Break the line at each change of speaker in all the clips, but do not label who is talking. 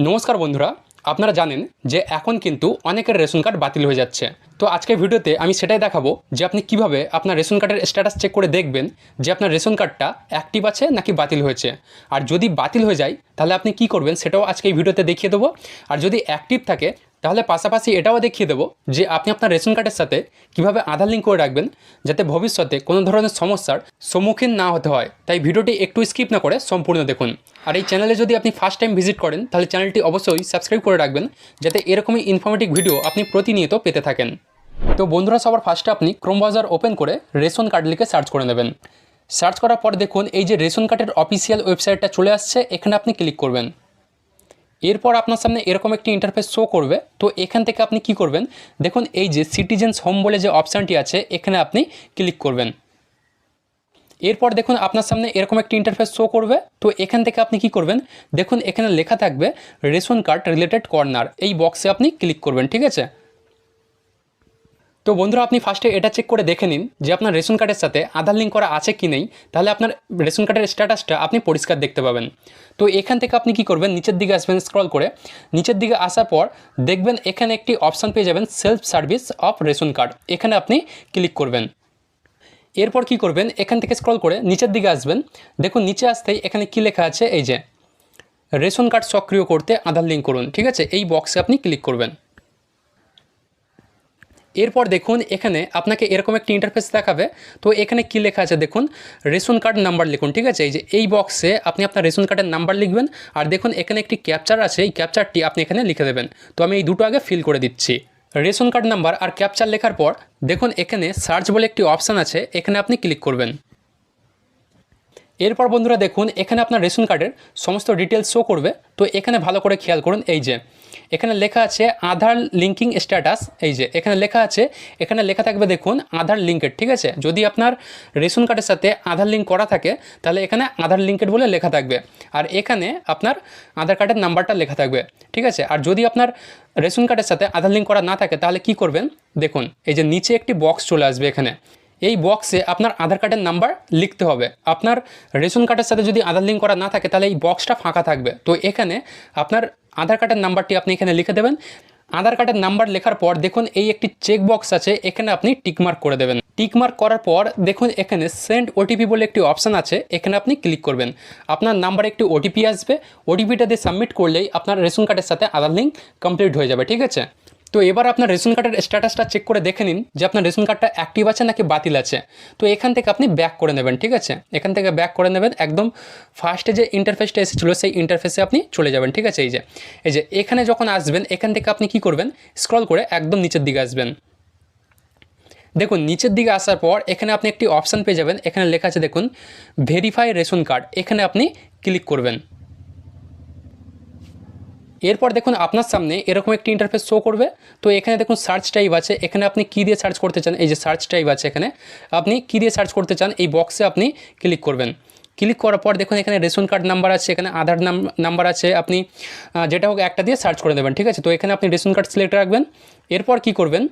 নমস্কার বন্ধুরা, আপনারা জানেন যে এখন কিন্তু অনেকের রেশন কার্ড বাতিল হয়ে যাচ্ছে। তো আজকের ভিডিওতে আমি সেটাই দেখাবো যে আপনি কিভাবে আপনার রেশন কার্ডের স্ট্যাটাস চেক করে দেখবেন যে আপনার রেশন কার্ডটা অ্যাক্টিভ আছে নাকি বাতিল হয়েছে। আর যদি বাতিল হয়ে যায় তাহলে আপনি কি করবেন সেটাও আজকে এই ভিডিওতে দেখিয়ে দেবো। আর যদি অ্যাক্টিভ থাকে তাহলে পাশাপাশি এটাও দেখিয়ে দেবো যে আপনি আপনার রেশন কার্ডের সাথে কিভাবে আধার লিঙ্ক করে রাখবেন যাতে ভবিষ্যতে কোনো ধরনের সমস্যার সম্মুখীন না হতে হয়। তাই ভিডিওটি একটু স্কিপ না করে সম্পূর্ণ দেখুন। আর এই চ্যানেলে যদি আপনি ফার্স্ট টাইম ভিজিট করেন তাহলে চ্যানেলটি অবশ্যই সাবস্ক্রাইব করে রাখবেন যাতে এরকমই ইনফরমেটিভ ভিডিও আপনি প্রতিনিয়ত পেতে থাকেন। তো বন্ধুরা, সবার ফার্স্টে আপনি ক্রোম ব্রাউজার ওপেন করে রেশন কার্ড লিখে সার্চ করে নেবেন। সার্চ করার পর দেখুন এই যে রেশন কার্ডের অফিসিয়াল ওয়েবসাইটটা চলে আসছে, এখানে আপনি ক্লিক করবেন। এরপর আপনার সামনে এরকম একটি ইন্টারফেস শো করবে। তো এখান থেকে আপনি কি করবেন, দেখুন এই যে সিটিজেন্স হোম বলে যে অপশানটি আছে এখানে আপনি ক্লিক করবেন। এরপর দেখুন আপনার সামনে এরকম একটি ইন্টারফেস শো করবে। তো এখান থেকে আপনি কি করবেন, দেখুন এখানে লেখা থাকবে রেশন কার্ড রিলেটেড কর্নার, এই বক্সে আপনি ক্লিক করবেন। ঠিক আছে। তো বন্ধুরা, আপনি ফার্স্টে এটা চেক করে দেখে নিন যে আপনার রেশন কার্ডের সাথে আধার লিঙ্ক করা আছে কি নেই, তাহলে আপনার রেশন কার্ডের স্ট্যাটাসটা আপনি পরিষ্কার দেখতে পাবেন। তো এখান থেকে আপনি কি করবেন, নিচের দিকে আসবেন, স্ক্রল করে নিচের দিকে আসার পর দেখবেন এখানে একটি অপশান পেয়ে যাবেন self service of ration card, এখানে আপনি ক্লিক করবেন। এরপর কি করবেন, এখান থেকে স্ক্রল করে নিচের দিকে আসবেন। দেখুন নিচে আসতেই এখানে কি লেখা আছে, এই যে রেশন কার্ড সক্রিয় করতে আধার লিঙ্ক করুন। ঠিক আছে, এই বক্সে আপনি ক্লিক করবেন। এরপর দেখুন এখানে আপনাকে এরকম একটি ইন্টারফেস দেখাবে। তো এখানে কি লেখা আছে দেখুন, রেশন কার্ড নাম্বার লিখুন। ঠিক আছে, এই যে এই বক্সে আপনি আপনার রেশন কার্ডের নাম্বার লিখবেন। আর দেখুন এখানে একটি ক্যাপচার আছে, এই ক্যাপচারটি আপনি এখানে লিখে দেবেন। তো আমি এই দুটো আগে ফিল করে দিচ্ছি। রেশন কার্ড নাম্বার আর ক্যাপচার লেখার পর দেখুন এখানে সার্চ বলে একটি অপশান আছে, এখানে আপনি ক্লিক করবেন। এরপর বন্ধুরা দেখুন এখানে আপনার রেশন কার্ডের সমস্ত ডিটেলস শো করবে। তো এখানে ভালো করে খেয়াল করুন, এই যে এখানে লেখা আছে আধার লিঙ্কিং স্ট্যাটাস, এই যে এখানে লেখা আছে, এখানে লেখা থাকবে দেখুন আধার লিঙ্কেড। ঠিক আছে, যদি আপনার রেশন কার্ডের সাথে আধার লিঙ্ক করা থাকে তাহলে এখানে আধার লিঙ্কেড বলে লেখা থাকবে। আর এখানে আপনার আধার কার্ডের নাম্বারটা লেখা থাকবে। ঠিক আছে, আর যদি আপনার রেশন কার্ডের সাথে আধার লিঙ্ক করা না থাকে তাহলে কি করবেন, দেখুন এই যে নিচে একটি বক্স চলে আসবে, এখানে এই বক্সে আপনার আধার কার্ডের নাম্বার লিখতে হবে। আপনার রেশন কার্ডের সাথে যদি আধার লিঙ্ক করা না থাকে তাহলে এই বক্সটা ফাঁকা থাকবে। তো এখানে আপনার আধার কার্ডের নাম্বারটি আপনি এখানে লিখে দেবেন। আধার কার্ডের নাম্বার লেখার পর দেখুন এই একটি চেক বক্স আছে, এখানে আপনি টিকমার্ক করে দেবেন। টিকমার্ক করার পর দেখুন এখানে সেন্ড ওটিপি বলে একটি অপশান আছে, এখানে আপনি ক্লিক করবেন। আপনার নাম্বারে একটি ওটিপি আসবে, ওটিপিটা দিয়ে সাবমিট করলেই আপনার রেশন কার্ডের সাথে আধার লিঙ্ক কমপ্লিট হয়ে যাবে। ঠিক আছে। তো এবার আপনার রেশন কার্ডের স্ট্যাটাসটা চেক করে দেখে নিন যে আপনার রেশন কার্ডটা অ্যাক্টিভ আছে নাকি বাতিল আছে। তো এখান থেকে আপনি ব্যাক করে নেবেন। ঠিক আছে, এখান থেকে ব্যাক করে নেবেন, একদম ফার্স্টে যে ইন্টারফেসটা এসেছিলো সেই ইন্টারফেসে আপনি চলে যাবেন। ঠিক আছে, এই যে এখানে যখন আসবেন এখান থেকে আপনি কি করবেন, স্ক্রল করে একদম নিচের দিকে আসবেন। দেখুন নিচের দিকে আসার পর এখানে আপনি একটি অপশান পেয়ে যাবেন, এখানে লেখা আছে দেখুন ভেরিফাই রেশন কার্ড, এখানে আপনি ক্লিক করবেন। এরপর দেখুন আপনার সামনে এরকম একটি ইন্টারফেস শো করবে। তো এখানে দেখুন সার্চ টাইপ আছে, এখানে আপনি কী দিয়ে সার্চ করতে চান, এই যে সার্চ টাইপ আছে, এখানে আপনি কী দিয়ে সার্চ করতে চান এই বক্সে আপনি ক্লিক করবেন। ক্লিক করার পর দেখুন এখানে রেশন কার্ড নাম্বার আছে, এখানে আধার নাম্বার আছে, আপনি যেটা হোক একটা দিয়ে সার্চ করে দেবেন। ঠিক আছে, তো এখানে আপনি রেশন কার্ড সিলেক্ট রাখবেন। এরপর কি করবেন,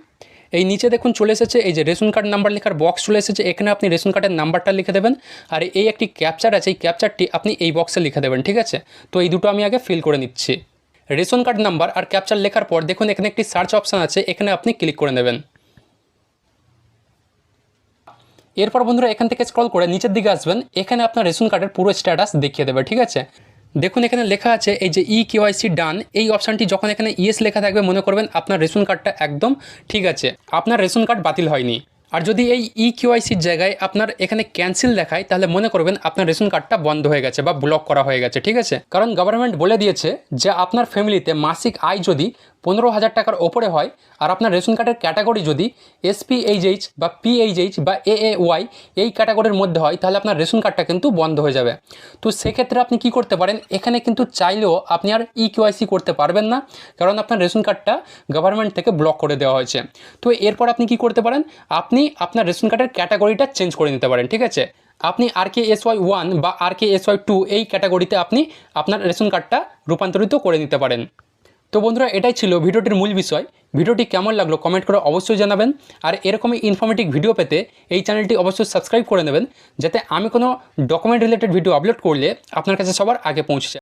এই নিচে দেখুন চলে এসেছে এই যে রেশন কার্ড নাম্বার লেখার বক্স চলে এসেছে, এখানে আপনি রেশন কার্ডের নাম্বারটা লিখে দেবেন। আর এই একটি ক্যাপচার আছে, এই ক্যাপচারটি আপনি এই বক্সে লিখে দেবেন। ঠিক আছে, তো এই দুটো আমি আগে ফিল করে নিচ্ছি। রেশন কার্ড নাম্বার আর ক্যাপচার লেখার পর দেখুন এখানে একটি সার্চ অপশান আছে, এখানে আপনি ক্লিক করে নেবেন। এরপর বন্ধুরা এখান থেকে স্ক্রল করে নিচের দিকে আসবেন, এখানে আপনার রেশন কার্ডের পুরো স্ট্যাটাস দেখিয়ে দেবে। ঠিক আছে, দেখুন এখানে লেখা আছে এই যে KYC ডান, এই অপশানটি যখন এখানে ইয়েস লেখা থাকবে মনে করবেন আপনার রেশন কার্ডটা একদম ঠিক আছে, আপনার রেশন কার্ড বাতিল হয়নি। আর যদি এই KYCর জায়গায় আপনার এখানে ক্যান্সেল দেখায় তাহলে মনে করবেন আপনার রেশন কার্ডটা বন্ধ হয়ে গেছে বা ব্লক করা হয়ে গেছে। ঠিক আছে, কারণ গভর্নমেন্ট বলে দিয়েছে যে আপনার ফ্যামিলিতে মাসিক আয় যদি 15,000 টাকার ওপরে হয় আর আপনার রেশন কার্ডের ক্যাটাগরি যদি SPHH বা PHH বা AAY এই ক্যাটাগরির মধ্যে হয় তাহলে আপনার রেশন কার্ডটা কিন্তু বন্ধ হয়ে যাবে। তো সেক্ষেত্রে আপনি কি করতে পারেন, এখানে কিন্তু চাইলেও আপনি আর KYC করতে পারবেন না, কারণ আপনার রেশন কার্ডটা গভর্নমেন্ট থেকে ব্লক করে দেওয়া হয়েছে। তো এরপর আপনি কি করতে পারেন, আপনি আপনার রেশন কার্ডের ক্যাটাগরিটা চেঞ্জ করে নিতে পারেন। ঠিক আছে, আপনি RKSY1 বা RKSY2 এই ক্যাটাগরিতে আপনি আপনার রেশন কার্ডটা রূপান্তরিত করে নিতে পারেন। তো বন্ধুরা, এটাই ছিল ভিডিওটির মূল বিষয়। ভিডিওটি কেমন লাগলো কমেন্ট করে অবশ্যই জানাবেন। আর এরকমই ইনফরমেটিভ ভিডিও পেতে এই চ্যানেলটি অবশ্যই সাবস্ক্রাইব করে নেবেন যাতে আমি কোনো ডকুমেন্ট রিলেটেড ভিডিও আপলোড করলে আপনার কাছে সবার আগে পৌঁছে যায়।